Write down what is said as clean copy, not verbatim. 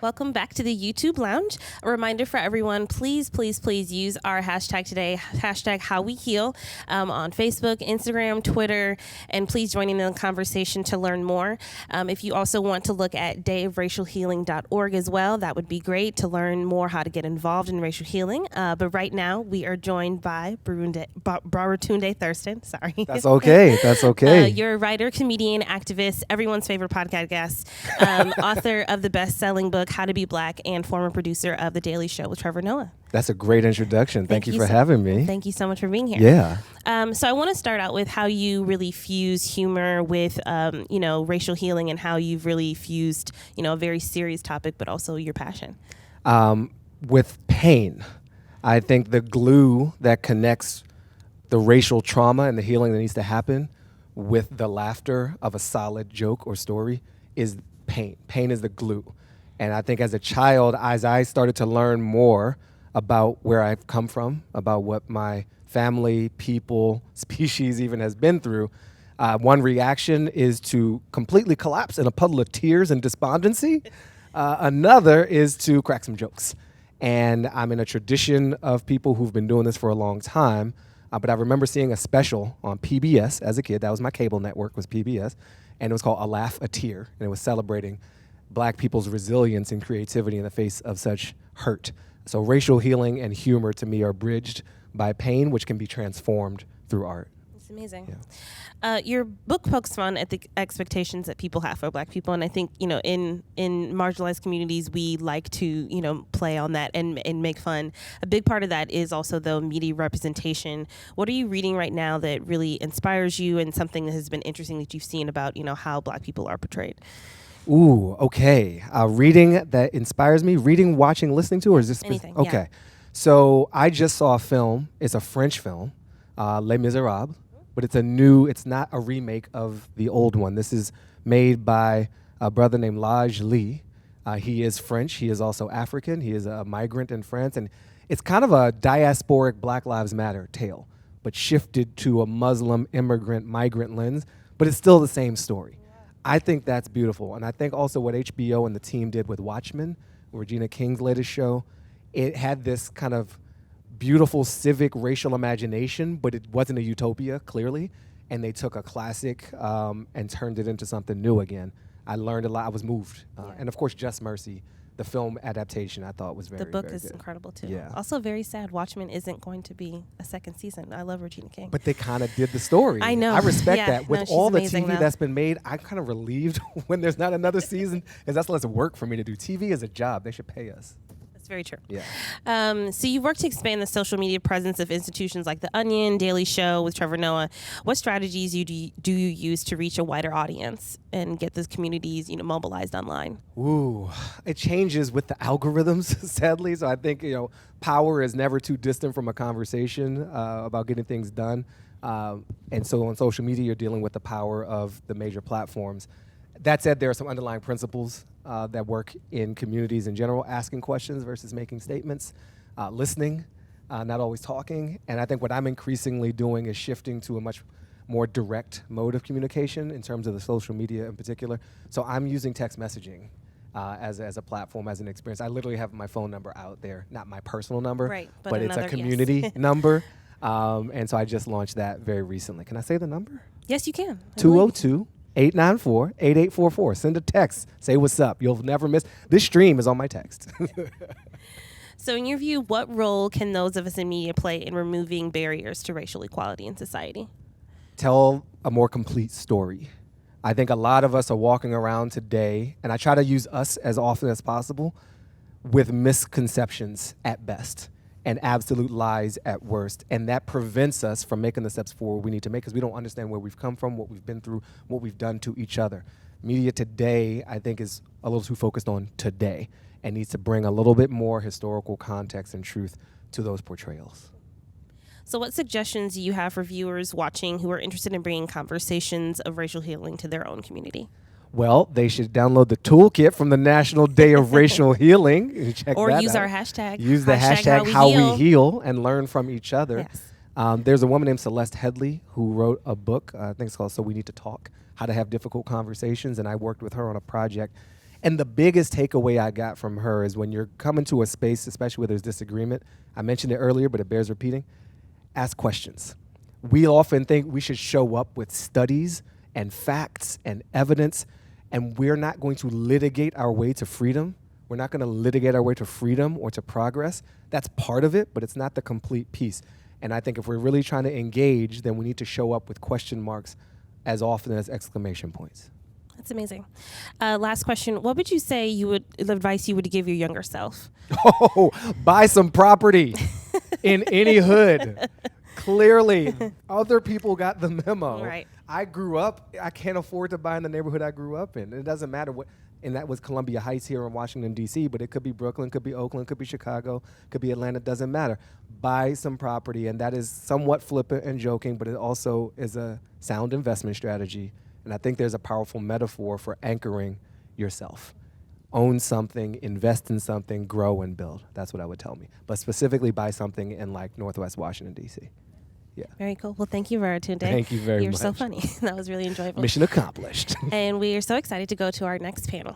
Welcome back to the YouTube Lounge. A reminder for everyone, please use our hashtag today, hashtag HowWeHeal, on Facebook, Instagram, Twitter, and please join in the conversation to learn more. If you also want to look at dayofracialhealing.org as well, that would be great to learn more how to get involved in racial healing. But right now, we are joined by Baratunde Thurston. Sorry. That's okay. That's okay. You're a writer, comedian, activist, everyone's favorite podcast guest, author of the best-selling book, How to Be Black, and former producer of The Daily Show with Trevor Noah. That's a great introduction. Thank you for having me. Thank you so much for being here. Yeah. So I want to start out with how you really fuse humor with, racial healing, and how you've really fused, a very serious topic, but also your passion. With pain, I think the glue that connects the racial trauma and the healing that needs to happen with the laughter of a solid joke or story is pain. Pain is the glue. And I think as a child, as I started to learn more about where I've come from, about what my family, people, species even has been through, one reaction is to completely collapse in a puddle of tears and despondency. Another is to crack some jokes. And I'm in a tradition of people who've been doing this for a long time. But I remember seeing a special on PBS as a kid. That was my cable network, was PBS. And it was called A Laugh, a Tear. And it was celebrating Black people's resilience and creativity in the face of such hurt. So racial healing and humor to me are bridged by pain, which can be transformed through art. It's amazing. Yeah. Your book pokes fun at the expectations that people have for Black people, and I think in marginalized communities we like to play on that and make fun. A big part of that is also the media representation. What are you reading right now that really inspires you, and something that has been interesting that you've seen about how Black people are portrayed? Ooh, okay. Reading that inspires me. Reading, watching, listening to, or is this anything? Okay. Yeah. So I just saw a film. It's a French film, Les Miserables. But it's not a remake of the old one. This is made by a brother named Laj Lee. He is French. He is also African. He is a migrant in France. And it's kind of a diasporic Black Lives Matter tale, but shifted to a Muslim immigrant migrant lens. But it's still the same story. I think that's beautiful. And I think also what HBO and the team did with Watchmen, Regina King's latest show, it had this kind of beautiful civic racial imagination, but it wasn't a utopia, clearly. And they took a classic and turned it into something new again. I learned a lot. I was moved. And of course, Just Mercy, the film adaptation, I thought was very, the book very is good. Incredible, too. Yeah. Also very sad. Watchmen isn't going to be a second season. I love Regina King. But they kind of did the story. I know. I respect that. With all the amazing, TV though. that's been made, I'm kind of relieved when there's not another season, because that's less work for me to do. TV is a job. They should pay us. That's very true. Yeah. So you work to expand the social media presence of institutions like The Onion, Daily Show with Trevor Noah. What strategies do you use to reach a wider audience and get those communities mobilized online? Ooh, it changes with the algorithms, sadly. So I think power is never too distant from a conversation about getting things done. And so on social media, you're dealing with the power of the major platforms. That said, there are some underlying principles that work in communities in general: asking questions versus making statements, listening, not always talking. And I think what I'm increasingly doing is shifting to a much more direct mode of communication in terms of the social media in particular. So I'm using text messaging as a platform, as an experience. I literally have my phone number out there, not my personal number, Right, but it's a another, community number. And so I just launched that very recently. Can I say the number? Yes, you can. 202-894-8844. Send a text. Say what's up. You'll never miss. This stream is on my text. So in your view, what role can those of us in media play in removing barriers to racial equality in society? Tell a more complete story. I think a lot of us are walking around today, and I try to use us as often as possible, with misconceptions at best and absolute lies at worst. And that prevents us from making the steps forward we need to make, because we don't understand where we've come from, what we've been through, what we've done to each other. Media today, I think, is a little too focused on today and needs to bring a little bit more historical context and truth to those portrayals. So what suggestions do you have for viewers watching who are interested in bringing conversations of racial healing to their own community? Well, they should download the toolkit from the National Day of Racial Healing. And check or that use out. our hashtag. Use the hashtag #HowWeHeal and learn from each other. Yes. There's a woman named Celeste Headley who wrote a book, I think it's called So We Need to Talk, How to Have Difficult Conversations, and I worked with her on a project. And the biggest takeaway I got from her is when you're coming to a space, especially where there's disagreement, I mentioned it earlier, but it bears repeating, ask questions. We often think we should show up with studies and facts and evidence, and we're not going to litigate our way to freedom. We're not going to litigate our way to freedom or to progress. That's part of it, but it's not the complete piece. And I think if we're really trying to engage, then we need to show up with question marks as often as exclamation points. That's amazing. Last question. What would you say the advice you would give your younger self? Oh, buy some property in any hood. Clearly, other people got the memo. Right. I grew up, I can't afford to buy in the neighborhood I grew up in. It doesn't matter what, and that was Columbia Heights here in Washington, D.C., but it could be Brooklyn, could be Oakland, could be Chicago, could be Atlanta, doesn't matter. Buy some property, and that is somewhat flippant and joking, but it also is a sound investment strategy. And I think there's a powerful metaphor for anchoring yourself. Own something, invest in something, grow and build. That's what I would tell me. But specifically buy something in like Northwest Washington, D.C. Yeah. Very cool. Well, thank you, Baratunde. Thank you very much. You're so funny. That was really enjoyable. Mission accomplished. And we are so excited to go to our next panel.